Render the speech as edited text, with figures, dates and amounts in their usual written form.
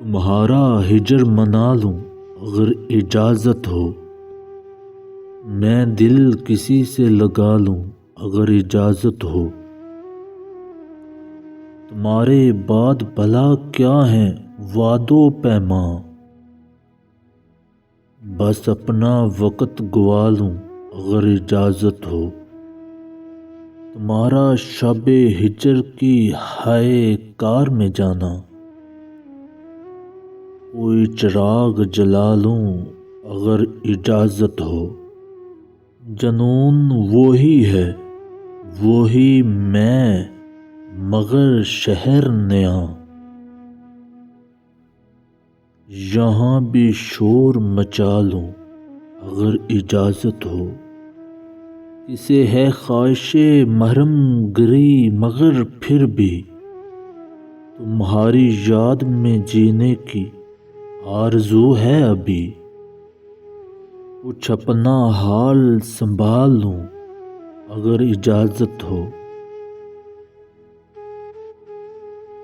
تمہارا ہجر منا لوں اگر اجازت ہو، میں دل کسی سے لگا لوں اگر اجازت ہو۔ تمہارے بعد بھلا کیا ہیں وعد و پیماں، بس اپنا وقت گوا لوں اگر اجازت ہو۔ تمہارا شب ہجر کی ہائے کار میں جانا، کوئی چراغ جلا لوں اگر اجازت ہو۔ جنون وہی ہے وہی میں مگر شہر نیا، یہاں بھی شور مچا لوں اگر اجازت ہو۔ کسے ہے خواہش محرم گری مگر پھر بھی تمہاری یاد میں جینے کی آرزو ہے ابھی۔ کچھ اپنا حال سنبھال لوں اگر اجازت ہو۔